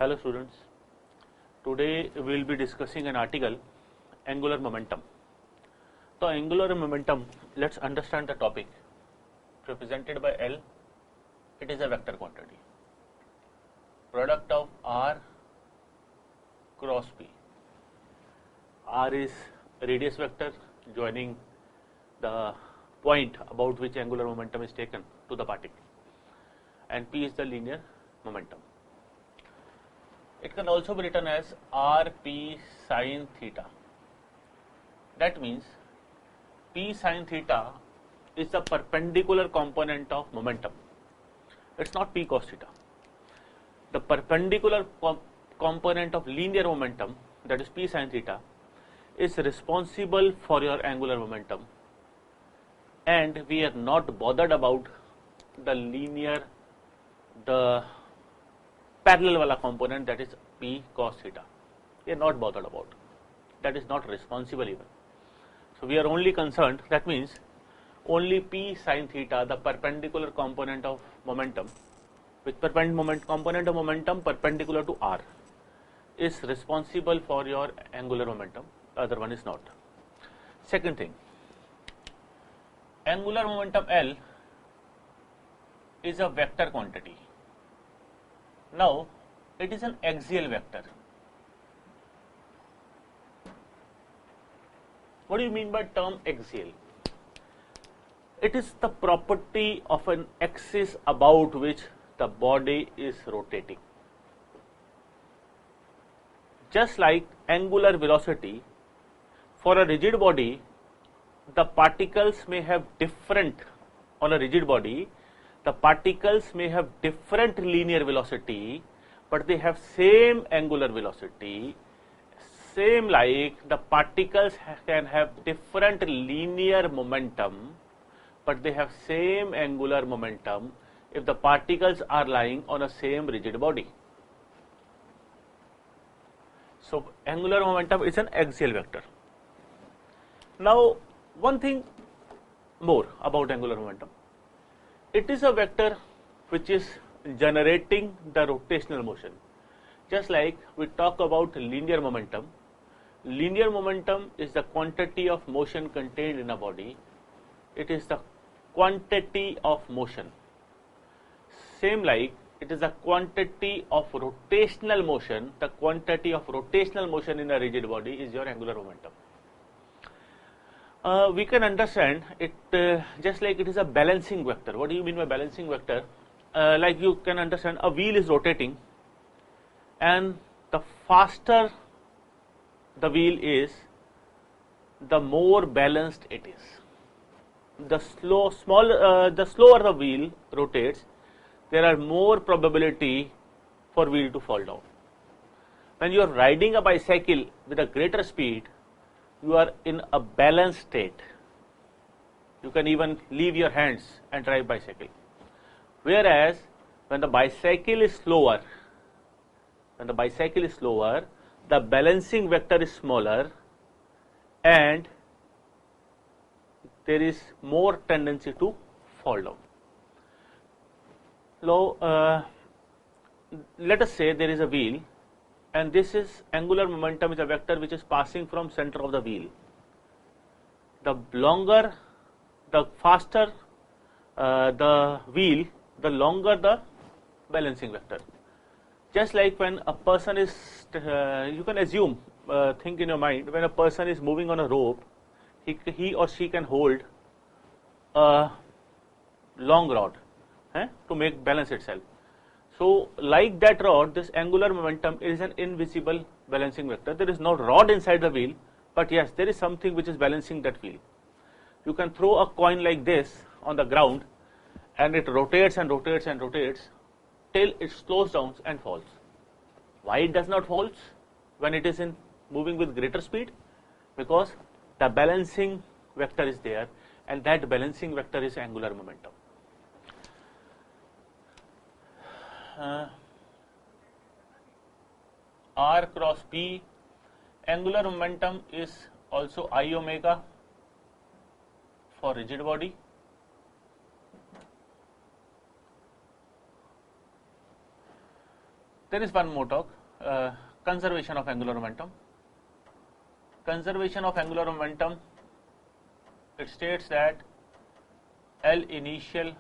Hello students, today we will be discussing an article, angular momentum. So angular momentum, let's understand the topic. Represented by L, it is a vector quantity. Product of R cross P. R is radius vector joining the point about which angular momentum is taken to the particle, and P is the linear momentum. It can also be written as Rp sin theta. That means P sin theta is the perpendicular component of momentum. It's not P cos theta. The perpendicular component of linear momentum, that is P sin theta, is responsible for your angular momentum, and we are not bothered about the parallel wala component, that is P cos theta. We are not bothered about. That is not responsible even. So we are only concerned, that means only P sin theta, the perpendicular component of momentum, with component of momentum perpendicular to R, is responsible for your angular momentum. The other one is not. Second thing, angular momentum L is a vector quantity. Now, it is an axial vector. What do you mean by term axial? It is the property of an axis about which the body is rotating. Just like angular velocity, for a rigid body, the particles may have different, on a rigid body, the particles may have different linear velocity, but they have same angular velocity. Same like the particles can have different linear momentum, but they have same angular momentum if the particles are lying on a same rigid body. So angular momentum is an axial vector. Now one thing more about angular momentum. It is a vector which is generating the rotational motion. Just like we talk about linear momentum. Linear momentum is the quantity of motion contained in a body. It is the quantity of motion. Same like it is the quantity of rotational motion. The quantity of rotational motion in a rigid body is your angular momentum. We can understand it just like it is a balancing vector. What do you mean by balancing vector? Like you can understand a wheel is rotating, and the faster the wheel is, the more balanced it is. The slower the wheel rotates, there are more probability for wheel to fall down. When you are riding a bicycle with a greater speed, you are in a balanced state. You can even leave your hands and drive bicycle. Whereas when the bicycle is slower, the balancing vector is smaller, and there is more tendency to fall down. Now, let us say there is a wheel, and this is angular momentum is a vector which is passing from center of the wheel. The faster the wheel, the longer the balancing vector. Just like when a person is, you can assume, think in your mind, when a person is moving on a rope, he or she can hold a long rod to make balance itself. So like that rod, this angular momentum is an invisible balancing vector. There is no rod inside the wheel, but yes, there is something which is balancing that wheel. You can throw a coin like this on the ground, and it rotates and rotates and rotates till it slows down and falls. Why it does not fall when it is in moving with greater speed? Because the balancing vector is there, and that balancing vector is angular momentum. R cross P, angular momentum is also I omega for rigid body. There is one more talk, conservation of angular momentum. Conservation of angular momentum, it states that L initial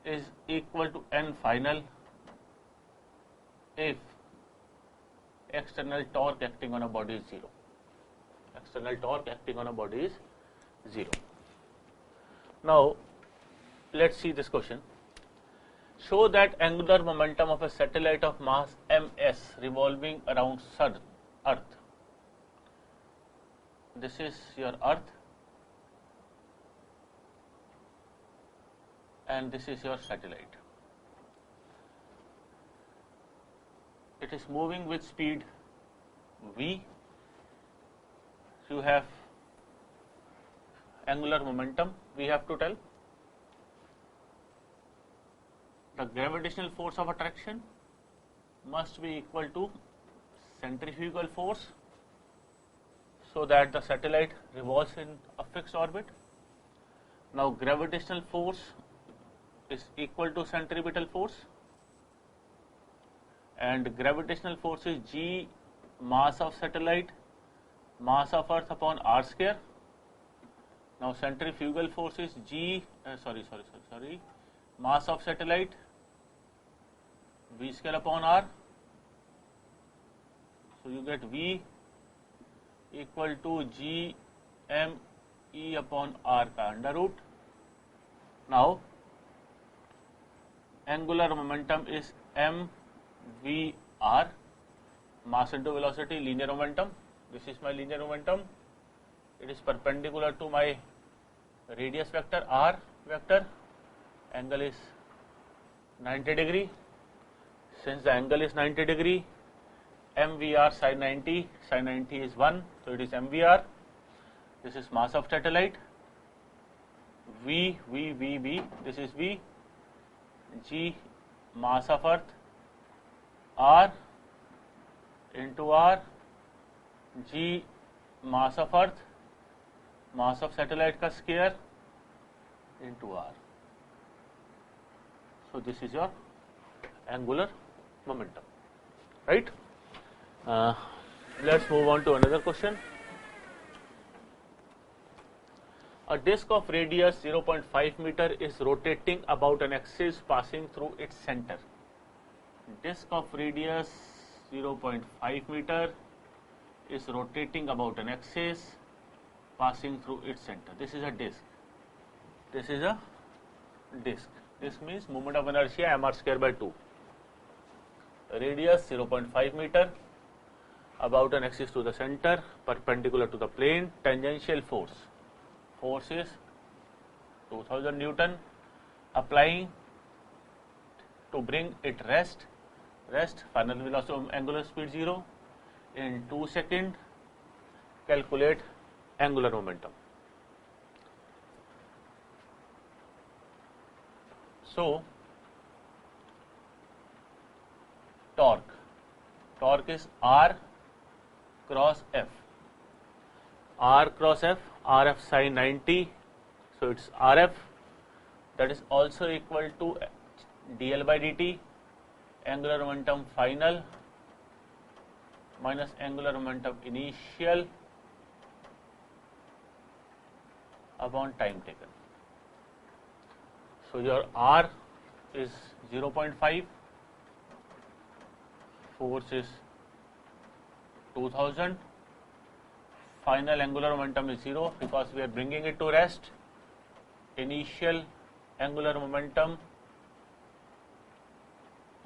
is equal to N final if external torque acting on a body is 0. External torque acting on a body is 0. Now, let's see this question. Show that angular momentum of a satellite of mass ms revolving around Earth. This is your Earth and this is your satellite. It is moving with speed v. You have angular momentum, we have to tell. The gravitational force of attraction must be equal to centrifugal force, so that the satellite revolves in a fixed orbit. Now gravitational force is equal to centripetal force, and gravitational force is g mass of satellite, mass of Earth upon r square. Now centrifugal force is g mass of satellite, v square upon r. So you get v equal to g m e upon r का under root. Now angular momentum is m v r, mass into velocity, linear momentum. This is my linear momentum. It is perpendicular to my radius vector r vector. Angle is 90 degree. Since the angle is 90 degree, mvr sin 90, sin 90 is 1, so it is mvr. This is mass of satellite. V, this is v. G, mass of Earth. R into r. G, mass of Earth, mass of satellite का square into r. So this is your angular momentum, right? Let's move on to another question. A disk of radius 0.5 meter is rotating about an axis passing through its center. Disk of radius 0.5 meter is rotating about an axis passing through its center. This is a disk. This is a disk. This means moment of inertia mr square by 2. Radius 0.5 meter, about an axis to the center, perpendicular to the plane. Tangential force. Force is 2000 Newton. Applying to bring it rest. Final velocity of angular speed 0. In 2 seconds, calculate angular momentum. So, torque is R cross F. R cross F, RF sin 90, so it's RF. That is also equal to dl by dt, angular momentum final minus angular momentum initial upon time taken. So your R is 0.5, force is 2000, final angular momentum is 0 because we are bringing it to rest. Initial angular momentum,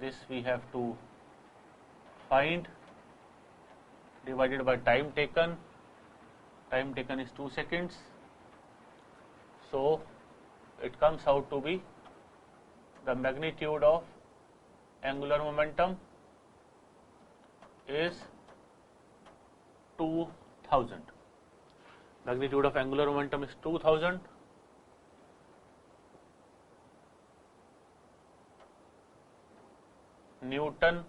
this we have to find, divided by time taken. Time taken is 2 seconds. So it comes out to be the magnitude of angular momentum is 2000. Magnitude of angular momentum is 2000. Newton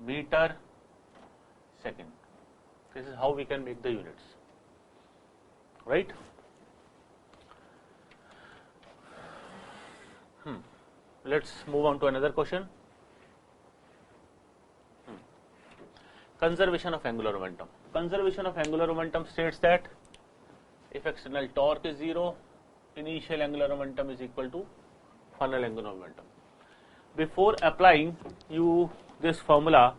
meter second. This is how we can make the units, right? let's move on to another question. Conservation of angular momentum. Conservation of angular momentum states that if external torque is 0, initial angular momentum is equal to final angular momentum. Before applying this formula,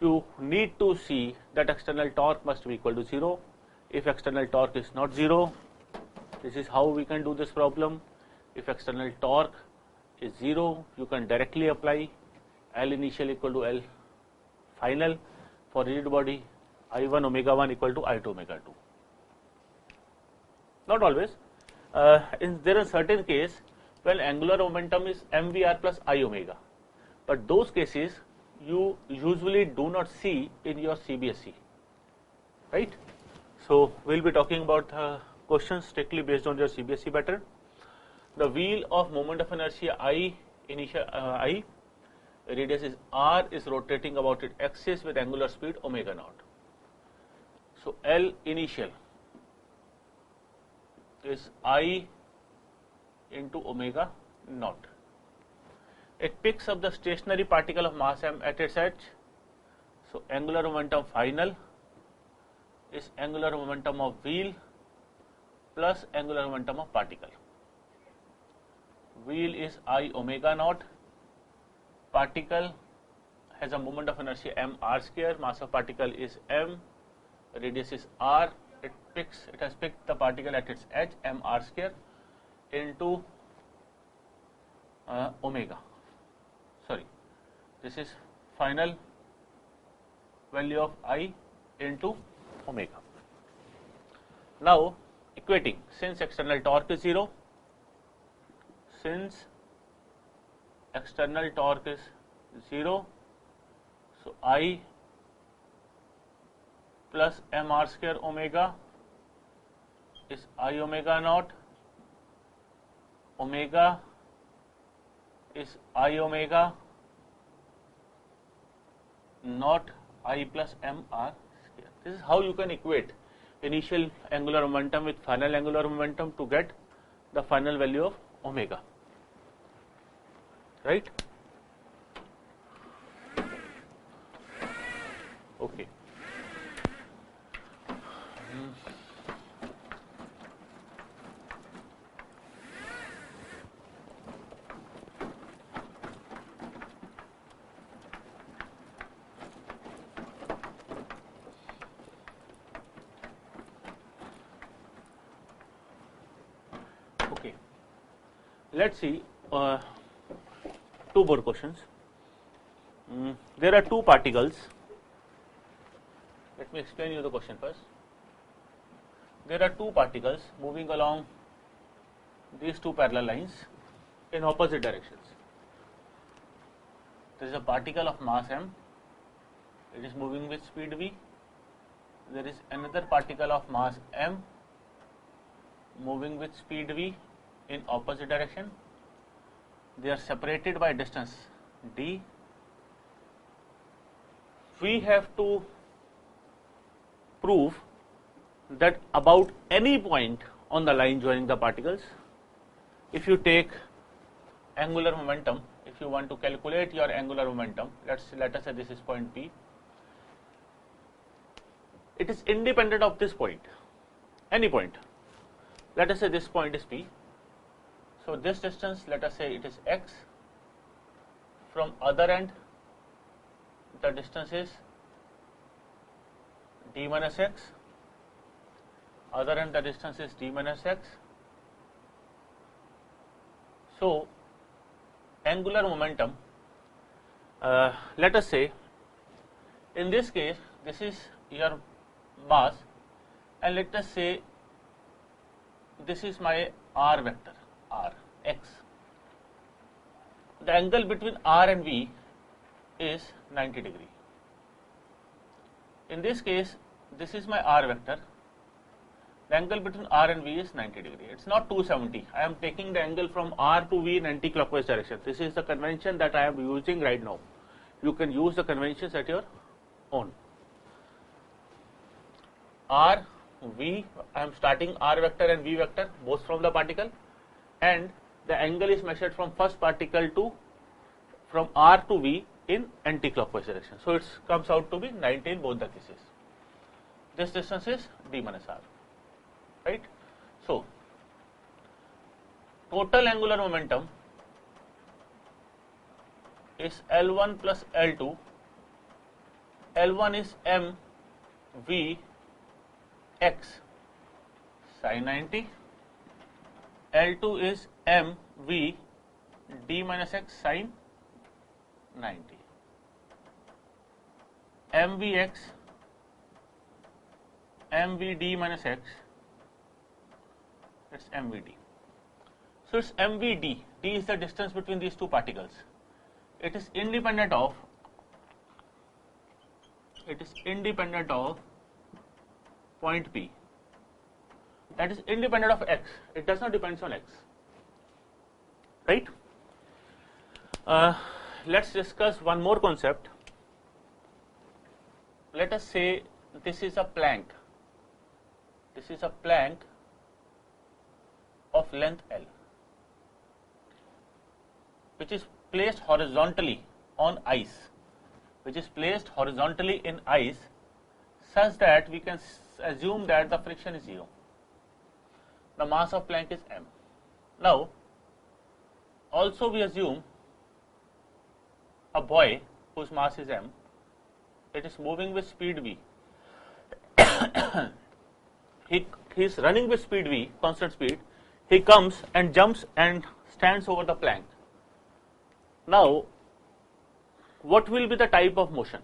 you need to see that external torque must be equal to 0. If external torque is not 0, this is how we can do this problem. If external torque is 0, you can directly apply L initial equal to L final. For rigid body, I1 omega 1 equal to I2 omega 2. Not always. There are certain cases when angular momentum is mvr plus I omega, but those cases you usually do not see in your CBSE, right? So we'll be talking about questions strictly based on your CBSE pattern. The wheel of moment of inertia I initial I, radius is r, is rotating about its axis with angular speed omega naught. So L initial is I into omega naught. It picks up the stationary particle of mass m at its edge. So angular momentum final is angular momentum of wheel plus angular momentum of particle. Wheel is I omega naught. Particle has a moment of inertia m r square. Mass of particle is m. Radius is r. It has picked the particle at its edge m r square into omega. Sorry, this is final value of I into omega. Now equating, since external torque is 0, so I plus m r square omega is I omega naught. Omega is I omega naught I plus m r square. This is how you can equate initial angular momentum with final angular momentum to get the final value of omega, right? Okay. Okay, let's see two more questions. There are two particles. Let me explain you the question first. There are two particles moving along these two parallel lines in opposite directions. There is a particle of mass m, it is moving with speed v. There is another particle of mass m moving with speed v in opposite direction. They are separated by distance d. We have to prove that about any point on the line joining the particles, if you take angular momentum, if you want to calculate your angular momentum, let us say this is point P, it is independent of this point, any point. Let us say this point is P. So this distance, let us say it is x. From other end, the distance is d minus x. Other end, the distance is d minus x. So angular momentum, let us say in this case this is your mass, and let us say this is my r vector, r, x. The angle between r and v is 90 degree. In this case, this is my r vector. The angle between r and v is 90 degree. It's not 270. I am taking the angle from r to v in anti-clockwise direction. This is the convention that I am using right now. You can use the conventions at your own. R, v, I am starting r vector and v vector both from the particle, and the angle is measured from first particle to from R to V in anti-clockwise direction. So it comes out to be 90 in both the cases. This distance is d minus r, right? So total angular momentum is L1 plus L2. L1 is m v x sin 90. L2 is m v d minus x sin 90. mvx mvd minus x, it's mvd. So it's mvd. D is the distance between these two particles. It is independent of point P. That is independent of x. It does not depend on x, right? Let's discuss one more concept. Let us say this is a plank. This is a plank of length L, which is placed horizontally on ice, which is placed horizontally in ice, such that we can assume that the friction is 0. The mass of plank is m. Now, also we assume a boy whose mass is m, it is moving with speed v. He is running with speed v, constant speed. He comes and jumps and stands over the plank. Now, what will be the type of motion?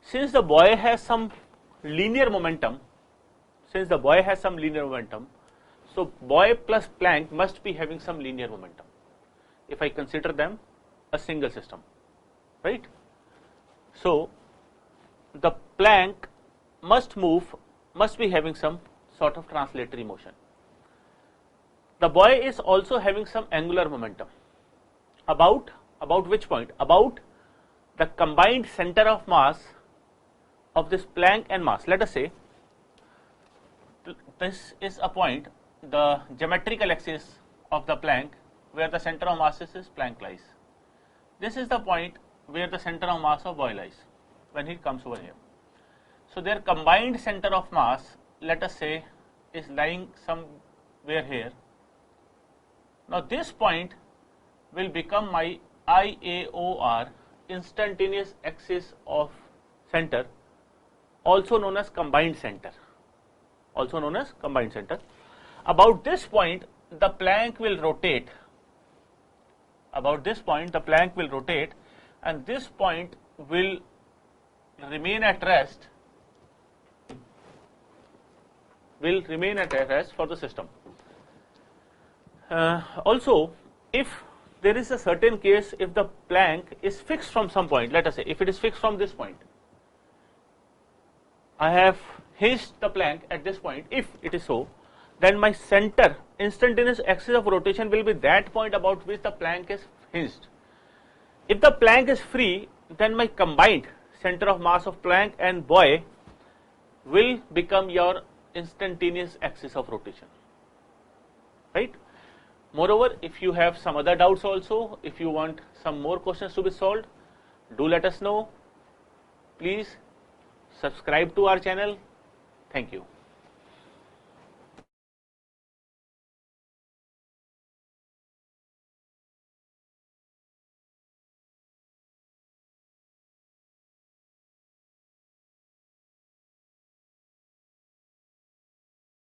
Since the boy has some linear momentum, so boy plus plank must be having some linear momentum, if I consider them a single system, right? So the plank must be having some sort of translatory motion. The boy is also having some angular momentum. About which point? About the combined center of mass of this plank and mass. Let us say this is a point, the geometrical axis of the plank, where the center of mass is plank lies. This is the point where the center of mass of boy lies when he comes over here. So their combined center of mass, let us say, is lying somewhere here. Now this point will become my IAOR, instantaneous axis of center, also known as combined center. About this point, the plank will rotate. And this point will remain at rest. For the system. Also, if there is a certain case, if the plank is fixed from some point, let us say if it is fixed from this point, I have hinged the plank at this point. If it is so, then my center, instantaneous axis of rotation will be that point about which the plank is hinged. If the plank is free, then my combined center of mass of plank and boy will become your instantaneous axis of rotation, right? Moreover, if you have some other doubts also, if you want some more questions to be solved, do let us know. Please subscribe to our channel. Thank you.